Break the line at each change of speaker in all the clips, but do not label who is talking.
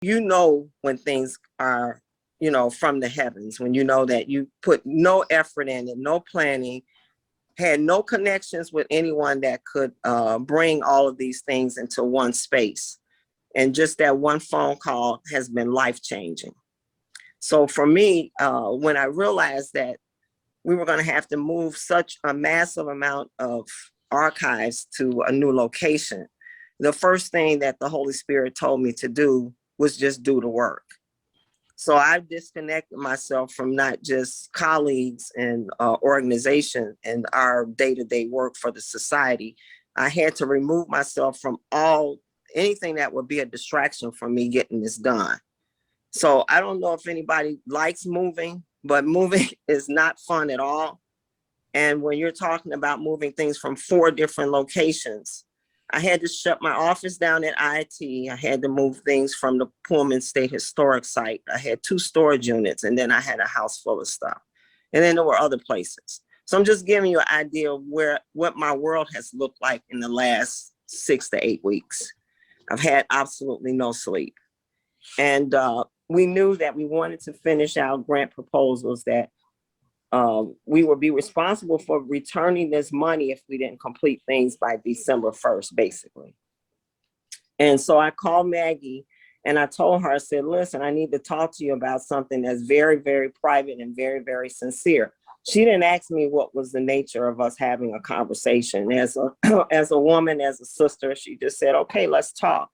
you know when things are, from the heavens, when you know that you put no effort in it, no planning, had no connections with anyone that could bring all of these things into one space. And just that one phone call has been life-changing. So for me, when I realized that we were going to have to move such a massive amount of archives to a new location, the first thing that the Holy Spirit told me to do was just do the work. So I disconnected myself from not just colleagues and organization and our day-to-day work for the society. I had to remove myself from anything that would be a distraction from me getting this done. So I don't know if anybody likes moving, but moving is not fun at all. And when you're talking about moving things from 4 different locations, I had to shut my office down at IT. I had to move things from the Pullman State Historic Site. I had 2 storage units, and then I had a house full of stuff. And then there were other places. So I'm just giving you an idea of what my world has looked like in the last 6 to 8 weeks. I've had absolutely no sleep. And we knew that we wanted to finish our grant proposals, that we would be responsible for returning this money if we didn't complete things by December 1st, basically. And so I called Maggie and I told her, I said, listen, I need to talk to you about something that's very, very private and very, very sincere. She didn't ask me what was the nature of us having a conversation. As a woman, as a sister, she just said, okay, let's talk.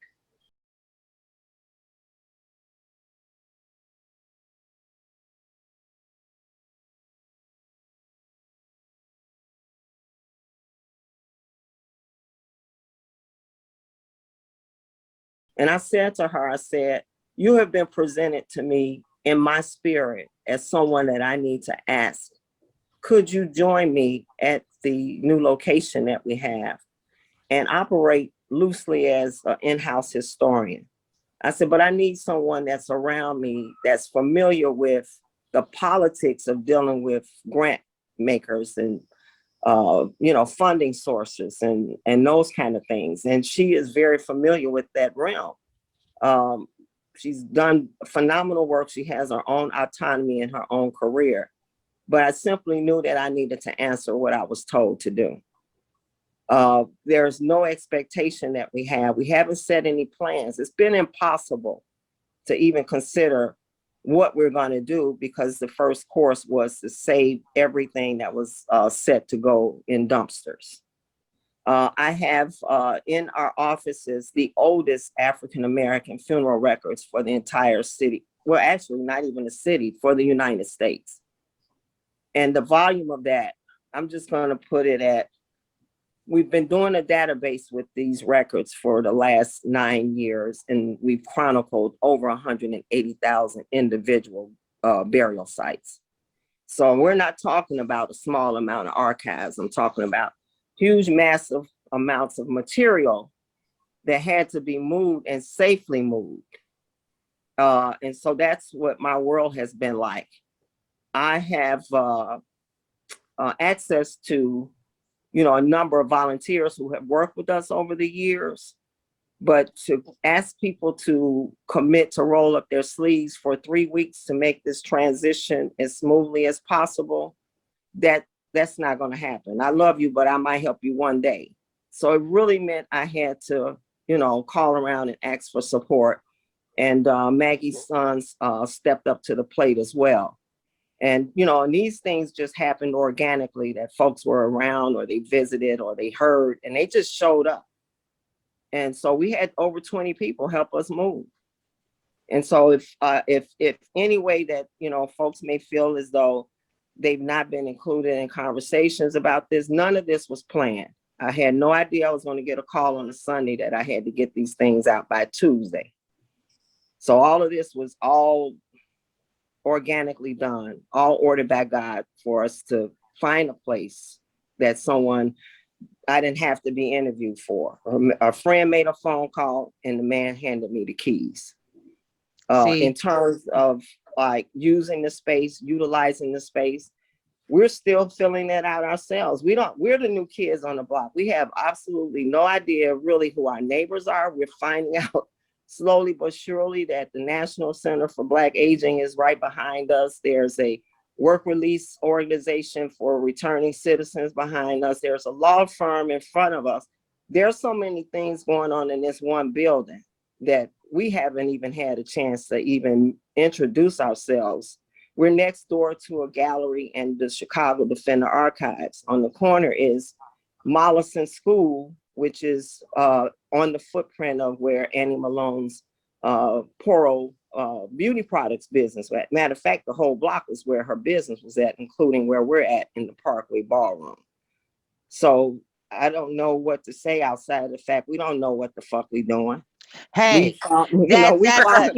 And I said to her, I said, you have been presented to me in my spirit as someone that I need to ask. Could you join me at the new location that we have and operate loosely as an in-house historian? I said, but I need someone that's around me that's familiar with the politics of dealing with grant makers and funding sources and those kind of things. And she is very familiar with that realm. She's done phenomenal work. She has her own autonomy in her own career. But I simply knew that I needed to answer what I was told to do. There's no expectation that we have. We haven't set any plans. It's been impossible to even consider what we're going to do because the first course was to save everything that was set to go in dumpsters. I have in our offices the oldest African-American funeral records for the entire city. Well, actually, not even the city, for the United States. And the volume of that, I'm just going to put it at, we've been doing a database with these records for the last 9 years, and we've chronicled over 180,000 individual burial sites. So we're not talking about a small amount of archives. I'm talking about huge, massive amounts of material that had to be moved and safely moved. And so that's what my world has been like. I have access to, a number of volunteers who have worked with us over the years, but to ask people to commit to roll up their sleeves for 3 weeks to make this transition as smoothly as possible, that's not going to happen. I love you, but I might help you one day. So it really meant I had to, call around and ask for support. And Maggie's sons stepped up to the plate as well. And, and these things just happened organically, that folks were around or they visited or they heard and they just showed up. And so we had over 20 people help us move. And so if any way that, folks may feel as though they've not been included in conversations about this, none of this was planned. I had no idea I was going to get a call on a Sunday that I had to get these things out by Tuesday. So all of this was all organically done, all ordered by God for us to find a place that someone I didn't have to be interviewed for. A friend made a phone call and the man handed me the keys. In terms of like using the space, utilizing the space, we're still filling that out ourselves. We're the new kids on the block. We have absolutely no idea really who our neighbors are. We're finding out slowly but surely that the National Center for Black Aging is right behind us. There's a work release organization for returning citizens behind us. There's a law firm in front of us. There's so many things going on in this one building that we haven't even had a chance to even introduce ourselves. We're next door to a gallery in the Chicago Defender Archives. On the corner is Mollison School, which is on the footprint of where Annie Malone's Poro beauty products business. Matter of fact, the whole block is where her business was at, including where we're at in the Parkway Ballroom. So I don't know what to say outside of the fact we don't know what the fuck we doing.
Hey,
We
you know what?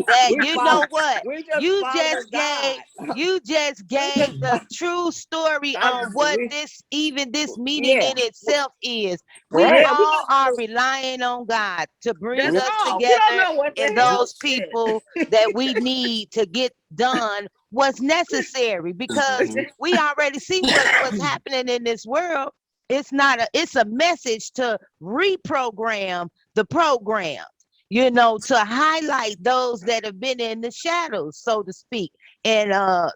we just following God.
You just gave the true story on what this meeting
Yeah,
in itself is. We
right.
all are relying on God to bring
That's
us
all. We don't
together
know what
and
the hell.
those people that we need to get done what's necessary, because we already see what's happening in this world. It's a message to reprogram the program, to highlight those that have been in the shadows, so to speak, and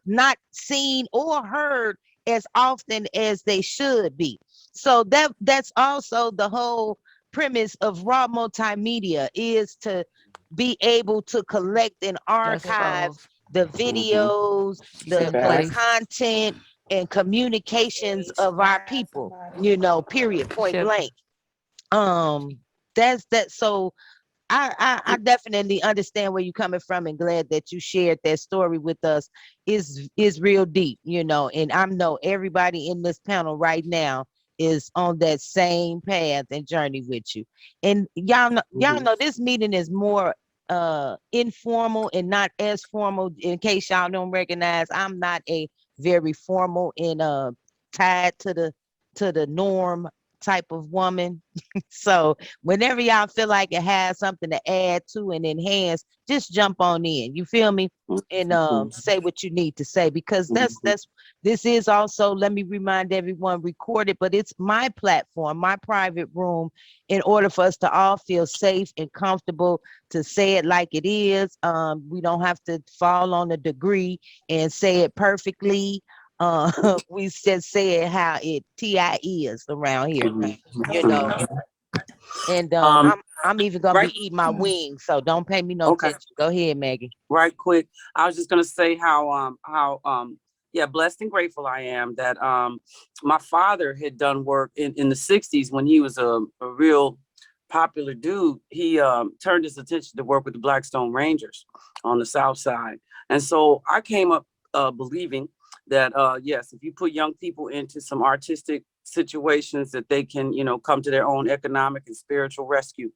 not seen or heard as often as they should be. So that's also the whole premise of Raw Multimedia, is to be able to collect and archive the videos, the content and communications of our people, period, point blank. That's that. So I definitely understand where you're coming from, and glad that you shared that story with us. Is real deep, and I know everybody in this panel right now is on that same path and journey with you. And y'all know this meeting is more informal and not as formal. In case y'all don't recognize, I'm not a very formal and tied to the norm type of woman. So whenever y'all feel like it has something to add to and enhance, just jump on in. You feel me? And say what you need to say, because this is also, let me remind everyone, recorded, but it's my platform, my private room, in order for us to all feel safe and comfortable to say it like it is. We don't have to fall on a degree and say it perfectly. We just say it how it Ptii is around here, And I'm even gonna be eating my wings, so don't pay me no attention. Go ahead, Maggie.
Right quick. I was just gonna say how blessed and grateful I am that my father had done work in the 60s when he was a real popular dude. He turned his attention to work with the Blackstone Rangers on the South Side. And so I came up believing that yes, if you put young people into some artistic situations, that they can, come to their own economic and spiritual rescue.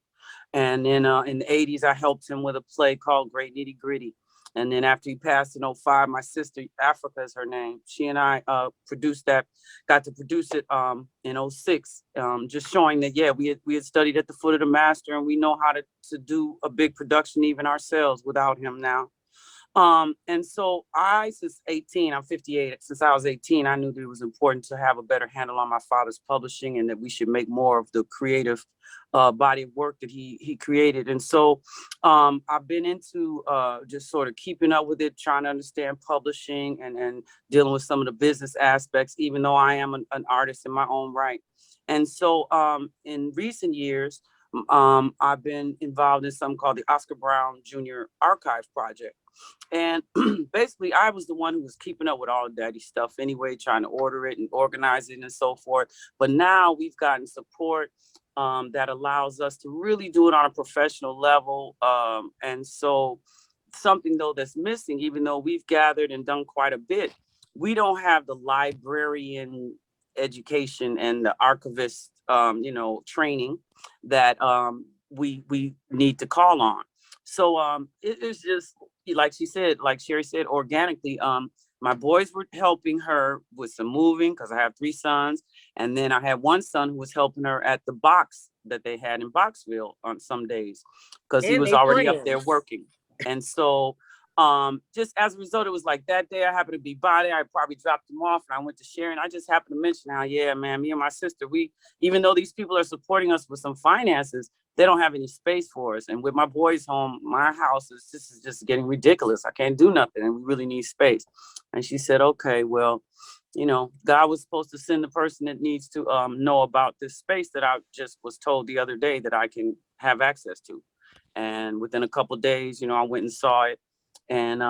And then in the 80s, I helped him with a play called Great Nitty Gritty. And then after he passed in 05, my sister, Africa is her name, she and I got to produce it in 06, just showing that, yeah, we had studied at the foot of the master, and we know how to do a big production even ourselves without him now. And so since 18, I'm 58, since I was 18, I knew that it was important to have a better handle on my father's publishing, and that we should make more of the creative body of work that he created. And so I've been into just sort of keeping up with it, trying to understand publishing and dealing with some of the business aspects, even though I am an artist in my own right. And so in recent years, I've been involved in something called the Oscar Brown Jr. Archive Project. And basically, I was the one who was keeping up with all of daddy's stuff anyway, trying to order it and organize it and so forth. But now we've gotten support that allows us to really do it on a professional level. And so something, though, that's missing, even though we've gathered and done quite a bit, we don't have the librarian education and the archivist, training that we need to call on. So it is just, like Sherry said, organically. My boys were helping her with some moving, because I have 3 sons. And then I had one son who was helping her at the box that they had in Boxville on some days, because he was already up there working. And so just as a result, it was like that day I happened to be by there. I probably dropped them off and I went to share. And I just happened to mention how, yeah, man, me and my sister, even though these people are supporting us with some finances, they don't have any space for us. And with my boys home, my house is just getting ridiculous. I can't do nothing and we really need space. And she said, okay, well, God was supposed to send the person that needs to know about this space that I just was told the other day that I can have access to. And within a couple of days, I went and saw it. And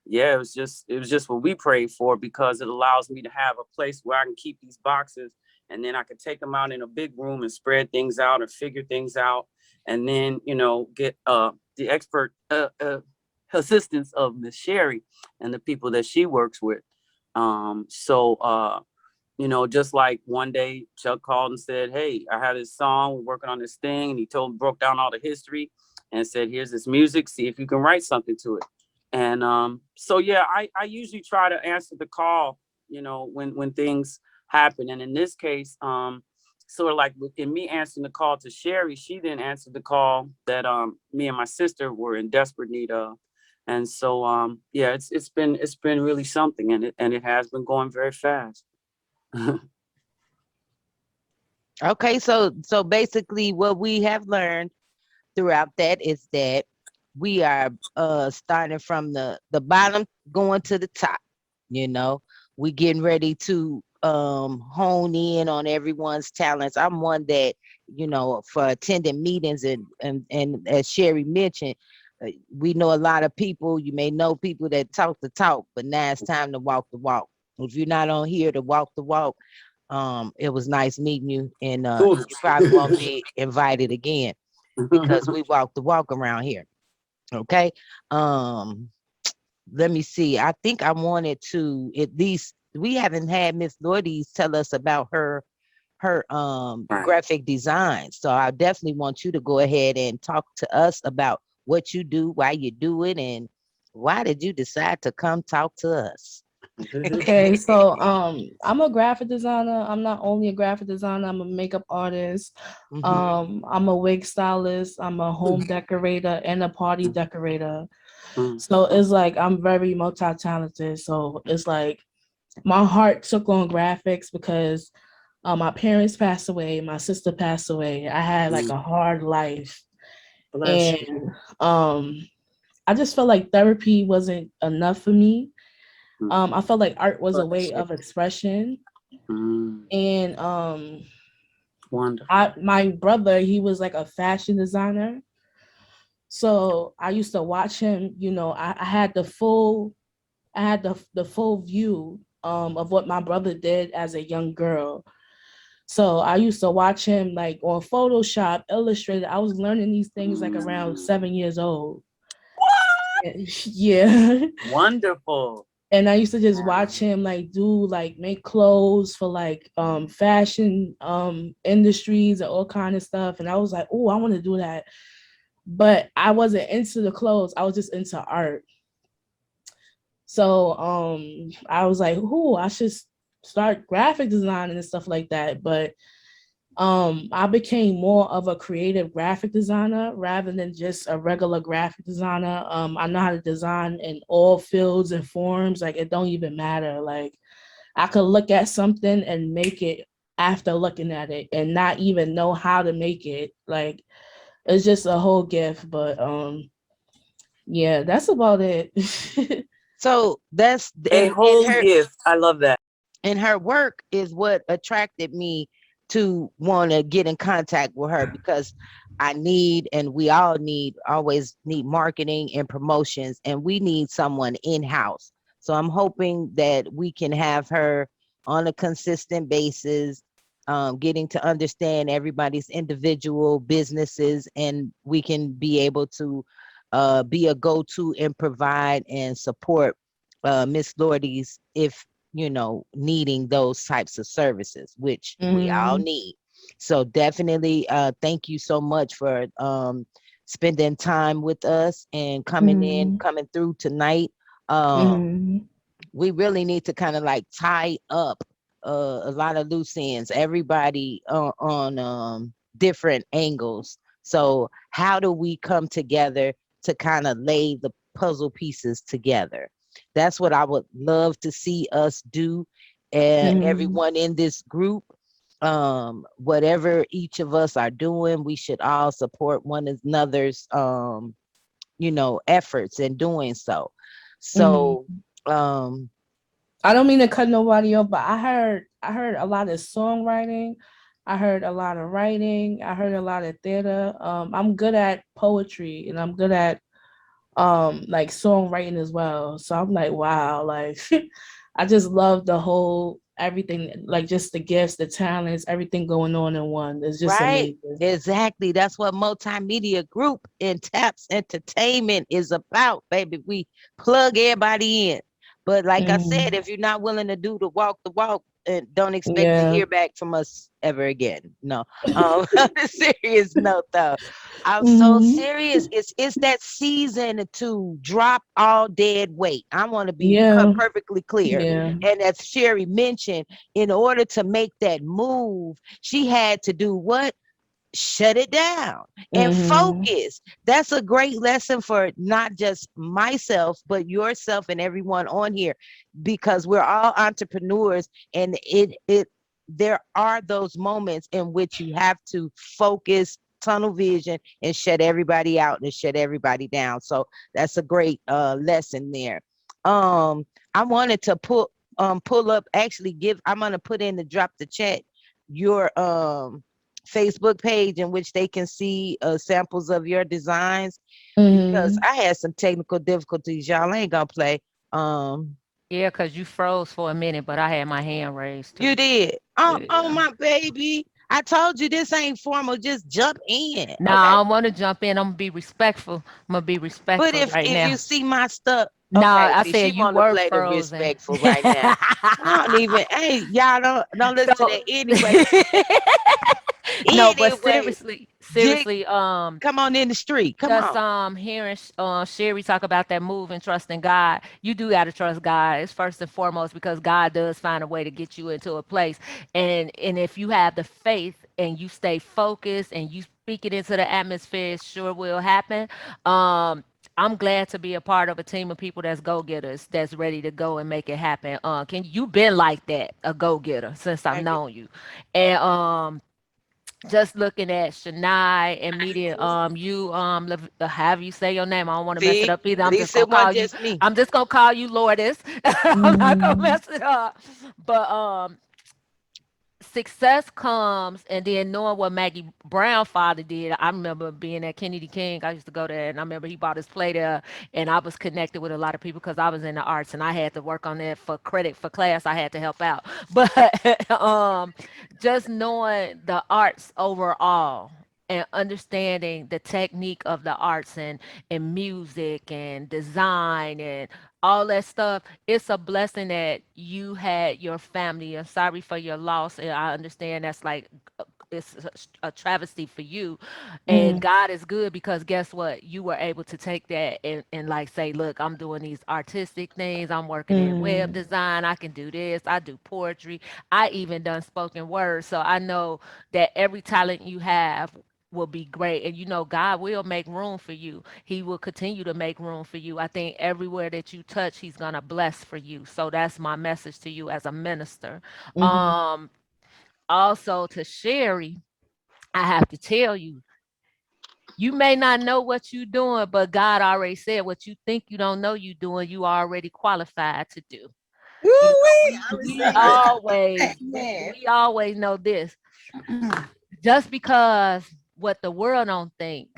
yeah, it was just what we prayed for, because it allows me to have a place where I can keep these boxes, and then I could take them out in a big room and spread things out and figure things out, and then get the expert assistance of Miss Sherry and the people that she works with. Just like one day Chuck called and said, hey, I had this song, we're working on this thing, and he broke down all the history and said, here's this music, see if you can write something to it. And I usually try to answer the call, when things happen. And in this case, sort of like in me answering the call to Sherry, she then answered the call that me and my sister were in desperate need of. And so it's been really something, and it has been going very fast.
Okay, so basically what we have learned throughout that is that we are starting from the bottom going to the top. We getting ready to hone in on everyone's talents. I'm one that, for attending meetings and as Sherry mentioned, we know a lot of people. You may know people that talk the talk, but now it's time to walk the walk. If you're not on here to walk the walk, it was nice meeting you, and you probably won't be invited again, because we walk the walk around here. Okay. Let me see. I think I wanted to, at least we haven't had Miss Lourdes tell us about her graphic design. So I definitely want you to go ahead and talk to us about what you do, why you do it, and why did you decide to come talk to us?
Okay, so I'm a graphic designer. I'm not only a graphic designer, I'm a makeup artist. I'm a wig stylist, I'm a home decorator and a party decorator. So it's like I'm very multi-talented. So it's like my heart took on graphics because my parents passed away, my sister passed away. I had like a hard life.
Bless
And I just felt like therapy wasn't enough for me. I felt like art was a way of expression. And
wonderful.
my brother, he was like a fashion designer. So I used to watch him, I had the full view of what my brother did as a young girl. So I used to watch him like on Photoshop, Illustrator. I was learning these things like around 7 years old.
What?
Yeah.
Wonderful.
And I used to just watch him make clothes for like fashion industries and all kind of stuff. And I was like, oh, I want to do that. But I wasn't into the clothes. I was just into art. So I was like, oh, I should start graphic designing and stuff like that. But I became more of a creative graphic designer rather than just a regular graphic designer. I know how to design in all fields and forms. Like it don't even matter. Like I could look at something and make it after looking at it and not even know how to make it. Like it's just a whole gift. But yeah, that's about it.
So that's
a whole gift. I love that.
And her work is what attracted me to want to get in contact with her, because I need, and we all always need marketing and promotions, and we need someone in-house. So I'm hoping that we can have her on a consistent basis, getting to understand everybody's individual businesses, and we can be able to be a go-to and provide and support Miss Lourdes if needing those types of services, which we all need. So definitely thank you so much for spending time with us and coming through tonight. We really need to kind of like tie up a lot of loose ends, everybody on different angles. So how do we come together to kind of lay puzzle pieces together. That's what I would love to see us do. And everyone in this group, whatever each of us are doing, we should all support one another's efforts in doing so. So
I don't mean to cut nobody off, but I heard a lot of songwriting. I heard a lot of writing. I heard a lot of theater. I'm good at poetry and I'm good at like songwriting as well. So I'm like, wow, like I just love the whole everything, like just the gifts, the talents, everything going on in one. It's just
right,
amazing.
exactly. That's what Multimedia Group and Taps Entertainment is about, baby. We plug everybody in. But like I said, if you're not willing to do the walk, and don't expect to
Yeah.
hear back from us ever again. No. On a serious note, though, I'm so
Mhm.
serious. It's that season to drop all dead weight. I want to be
Yeah.
perfectly clear.
Yeah.
And as Sherry mentioned, in order to make that move, she had to do what? Shut it down and
Mhm.
focus. That's a great lesson for not just myself, but yourself and everyone on here, because we're all entrepreneurs, and it there are those moments in which you have to focus, tunnel vision, and shut everybody out and shut everybody down. So that's a great lesson there. I wanted to pull up, actually give, I'm gonna put in the drop the chat your Facebook page in which they can see samples of your designs, because I had some technical difficulties. Y'all ain't gonna play. Um,
Yeah, because you froze for a minute, but I had my hand raised
you
too.
did. Oh,
Yeah.
my baby. I told you this ain't formal. Just jump in.
Nah,
Okay.
I want to jump in. I'm gonna be respectful. I'm gonna be
But
respectful
if
right
if you
now.
see my stuff,
Nah,
okay.
I
See, she
said you
want to
were
play the
frozen.
respectful right now. I don't even. Hey, y'all don't listen to
So
that anyway.
no, but
Anyway, dig,
seriously,
come on in the street. Come
just
on.
hearing Sherry talk about that move and trusting God. You do got to trust God. It's first and foremost, because God does find a way to get you into a place. And if you have the faith and you stay focused and you speak it into the atmosphere, it sure will happen. I'm glad to be a part of a team of people that's go-getters, that's ready to go and make it happen. Can you been like that, a go-getter, since I've
Thank you.
known you. And just looking at Shania and meeting you have you say your name. I don't want to mess it
See,
up either.
at
I'm just
least
gonna
it wasn't
call you.
just me.
I'm just gonna call you Lourdes. I'm not gonna
Mhm.
mess it up. But success comes, and then knowing what Maggie Brown father did. I remember being at Kennedy King. I used to go there, and I remember he bought his play there, and I was connected with a lot of people because I was in the arts, and I had to work on that for credit for class. I had to help out, but just knowing the arts overall and understanding the technique of the arts and music and design and all that stuff, it's a blessing that you had your family. I'm sorry for your loss, and I understand that's like it's a travesty for you. And
Mhm.
God is good, because guess what? You were able to take that and like say, look, I'm doing these artistic things. I'm working in web
Mhm.
design. I can do this. I do poetry. I even done spoken word. So I know that every talent you have will be great. And you know, God will make room for you. He will continue to make room for you. I think everywhere that you touch, He's gonna bless for you. So that's my message to you as a minister.
Mhm.
Um, Also to Sherry, I have to tell you, you may not know what you're doing, but God already said what you think you don't know you doing, you already qualified to do. You know,
Woo-wee,
we
I
we
receive it.
always
Man.
we always know this. Just because what the world don't think,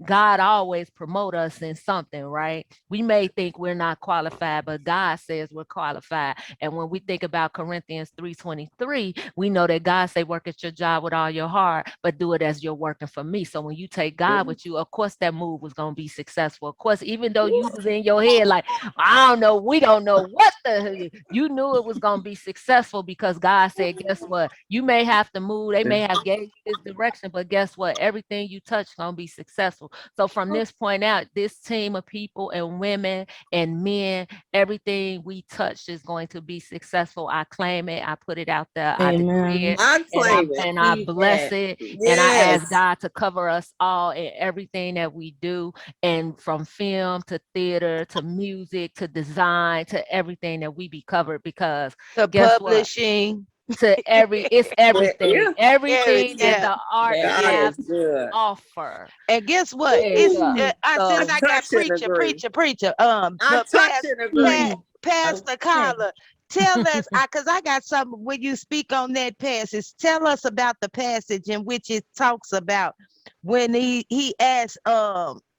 God always promote us in something, right? We may think we're not qualified, but God says we're qualified. And when we think about Corinthians 3:23, we know that God say, work at your job with all your heart, but do it as you're working for me. So when you take God with you, of course that move was going to be successful. Of course, even though you was in your head like, I don't know, we don't know what the, you knew it was going to be successful, because God said, guess what? You may have to move. They may have gave you this direction, but guess what? Everything you touch is going to be successful. successful. So from this point out, this team of people and women and men, everything we touch is going to be successful. I claim it. I put it out there. I decree
Amen.
it.
I claim it.
And I
Receive
bless
that.
it. And I
Yes.
ask God to cover us all in everything that we do. And from film to theater to music to design to everything that we be covered, because
To
guess what?
publishing.
It's everything.
Yeah.
Everything that
Yeah.
the arts
God
have
is
to
good.
offer
And guess what?
is
It's
Ooh,
since
I
so
I got
touch and agree.
preacher.
I touch and agree.
Pastor
Okay.
Carla, tell us, because I got something when you speak on that passage. Tell us about the passage in which it talks about when he asked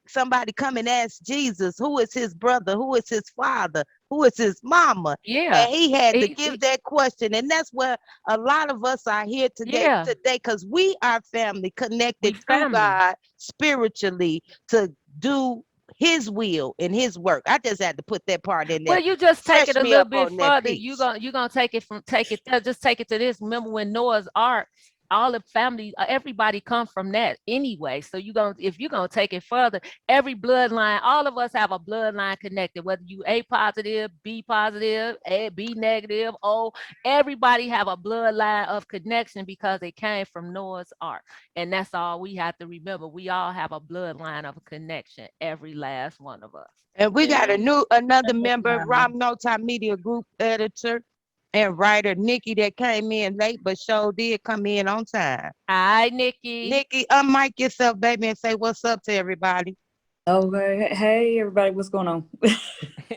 somebody come and ask Jesus, who is his brother, who is his father, who is his mama,
yeah.
and he had to
He-
give that question, and that's where a lot of us are here
yeah,
today, because we are family
we
connected through
family.
God spiritually to do his will and his work. I just had to put that part in
Well,
there.
you just take
Fresh
it a
me
little
up
bit
on that
further.
piece.
You gonna take it from take it there. Just take it to this. Remember when Noah's Ark, all the family, everybody come from that anyway. So you gonna if you're gonna take it further, every bloodline, all of us have a bloodline connected. Whether you A positive, B positive, B negative, O, everybody have a bloodline of connection because it came from Noah's Ark, and that's all we have to remember. We all have a bloodline of connection. Every last one of us.
And we got another member,
Wow.
Rob Multimedia Group editor and writer, Nikki, that came in late, but sure did come in on time.
Hi, Nikki.
Nikki, unmic yourself, baby, and say what's up to everybody.
Okay. Hey, everybody, what's going on?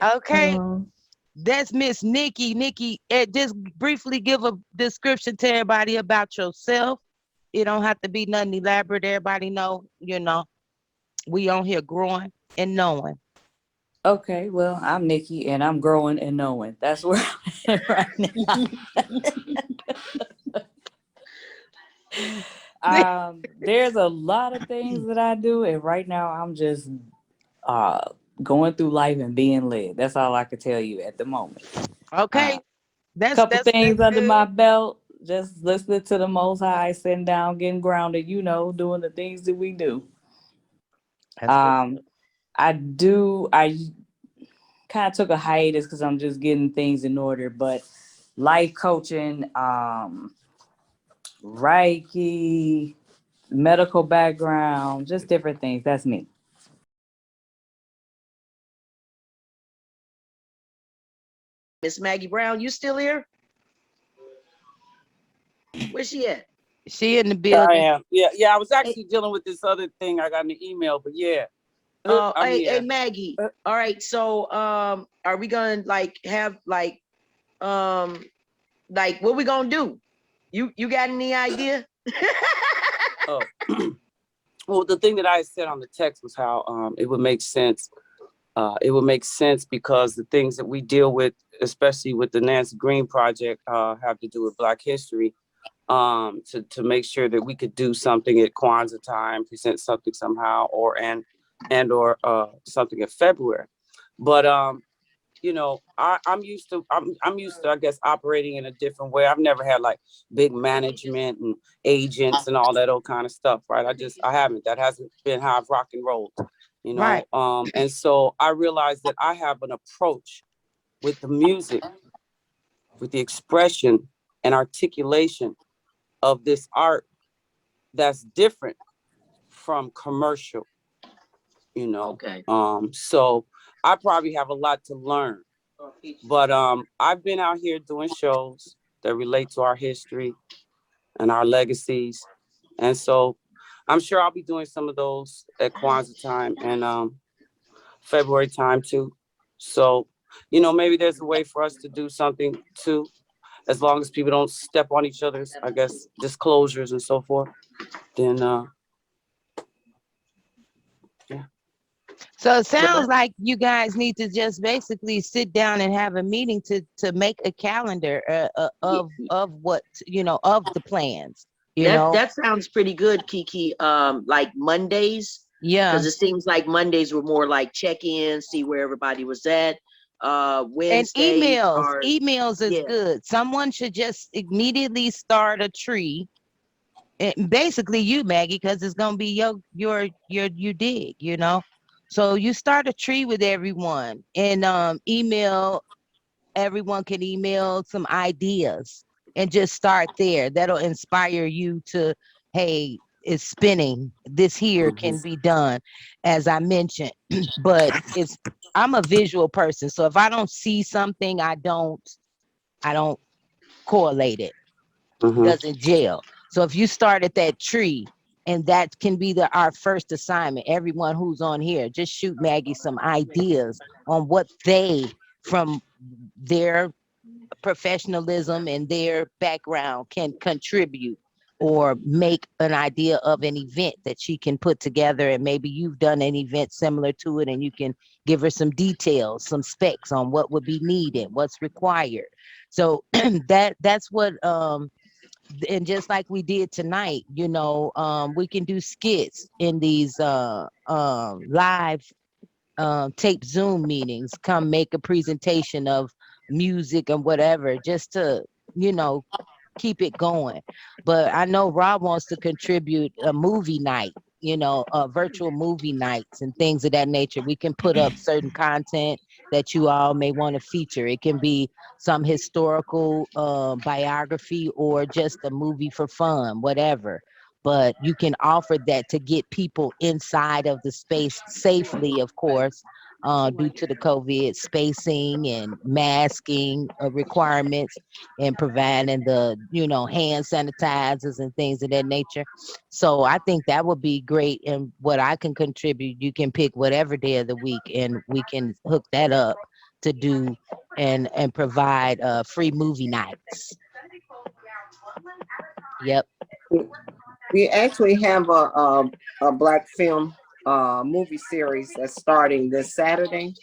Okay,
Um,
that's Miss Nikki. Nikki, just briefly give a description to everybody about yourself. It don't have to be nothing elaborate. Everybody know, we on here growing and knowing.
Okay, well, I'm Nikki and I'm growing and knowing. That's where I'm at right now. There's a lot of things that I do, and right now I'm just uh going through life and being led. That's all I can tell you at the moment.
Okay,
Couple things
that's
under my
good.
belt, just listening to the Most High, sitting down, getting grounded, doing the things that we do.
That's what's
Um, I kind of took a hiatus because I'm just getting things in order, but life coaching, Reiki, medical background, just different things. That's me.
Miss Maggie Brown, you still here? Where's she at?
she in the
Yeah, I
building.
am. Yeah. I was
Hey,
actually dealing with this other thing I got in the email, but yeah, I'm
hey,
here.
Maggie. All right, so are we gonna have what we gonna do? You got any idea?
Oh, well, the thing that I said on the text was how it would make sense. It would make sense because the things that we deal with, especially with the Nancy Green project, have to do with Black history. To make sure that we could do something at Kwanzaa time, present something somehow, or something in February. But I'm used to I guess operating in a different way. I've never had like big management and agents and all that old kind of stuff, right? I haven't. That hasn't been how I've rock and rolled,
Right.
And so I realized that I have an approach with the music, with the expression and articulation of this art that's different from commercial,
Okay.
So I probably have a lot to learn, but I've been out here doing shows that relate to our history and our legacies, and so I'm sure I'll be doing some of those at Kwanzaa time and February time too. So maybe there's a way for us to do something too, as long as people don't step on each other's, I guess, disclosures and so forth. Then yeah.
So it
Well,
sounds like you guys need to just basically sit down and have a meeting to make a calendar of what of the plans.
that sounds pretty good, Kiki. Like Mondays,
Yeah.
because it seems like Mondays were more like check-ins, see where everybody was at.
And
Wednesdays are
emails is
yeah.
good. Someone should just immediately start a tree And basically you, Maggie, because it's gonna be your you dig, you know. So you start a tree with everyone and email. Everyone can email some ideas and just start there. That'll inspire you to, hey, it's spinning. This here can be done, as I mentioned. But I'm a visual person, so if I don't see something, I don't correlate it.
Mm-hmm.
Doesn't gel. So if you start at that tree, and that can be our first assignment, everyone who's on here, just shoot Maggie some ideas on what they, from their professionalism and their background, can contribute or make an idea of an event that she can put together. And maybe you've done an event similar to it, and you can give her some details, some specs on what would be needed, what's required. So that's what and just like we did tonight, you know, we can do skits in these live tape Zoom meetings. Come make a presentation of music and whatever, just to, you know, keep it going. But I know Rob wants to contribute a movie night, you know, virtual movie nights and things of that nature. We can put up certain content that you all may want to feature. It can be some historical biography or just a movie for fun, whatever. But you can offer that to get people inside of the space safely, of course, due to the COVID spacing and masking requirements, and providing the, you know, hand sanitizers and things of that nature. So I think that would be great. And what I can contribute, you can pick whatever day of the week and we can hook that up to do and provide free movie nights. Yep.
We actually have a black film movie series that's starting this Saturday.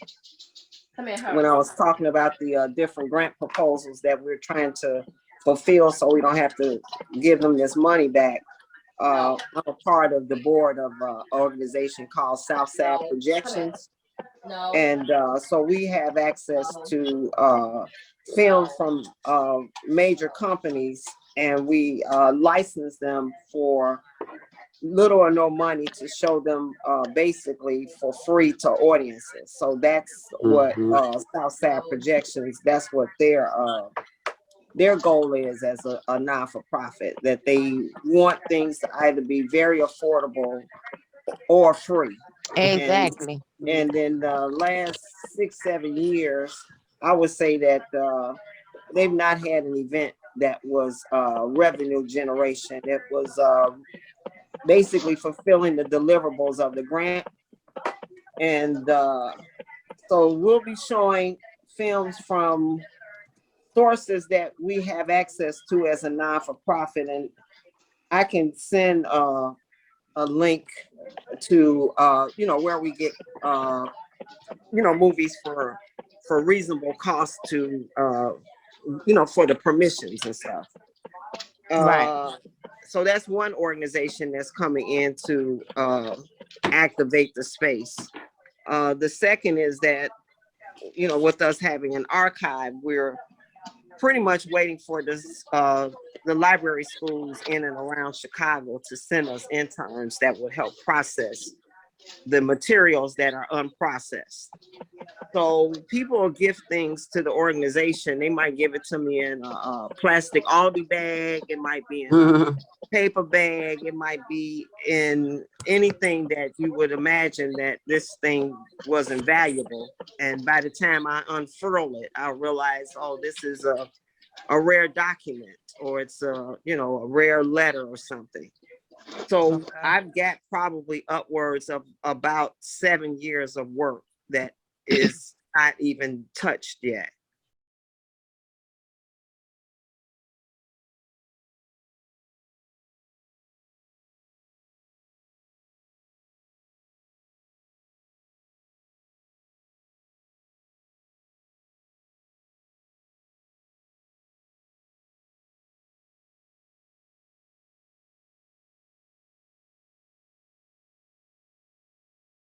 When I was talking about the different grant proposals that we're trying to fulfill so we don't have to give them this money back. I'm a part of the board of an organization called Southside Projections. And so we have access to film from major companies, and we license them for little or no money to show them basically for free to audiences. So that's what Southside Projections, that's what their goal is as a non-for-profit, that they want things to either be very affordable or free.
Exactly.
And in the last 6-7 years, I would say that they've not had an event that was revenue generation. It was basically fulfilling the deliverables of the grant. And so we'll be showing films from sources that we have access to as a non-for-profit. And I can send a link to, you know, where we get, you know, movies for reasonable cost to, you know, for the permissions and stuff.
Right.
So that's one organization that's coming in to activate the space. The second is that, you know, with us having an archive, we're pretty much waiting for this, the library schools in and around Chicago to send us interns that would help process the materials that are unprocessed. So people will give things to the organization. They might give it to me in a plastic Aldi bag. It might be in a paper bag. It might be in anything that you would imagine that this thing wasn't valuable. And by the time I unfurl it, I'll realize, oh, this is a rare document, or it's a, you know, a rare letter or something. So I've got probably upwards of about 7 years of work that is not even touched yet.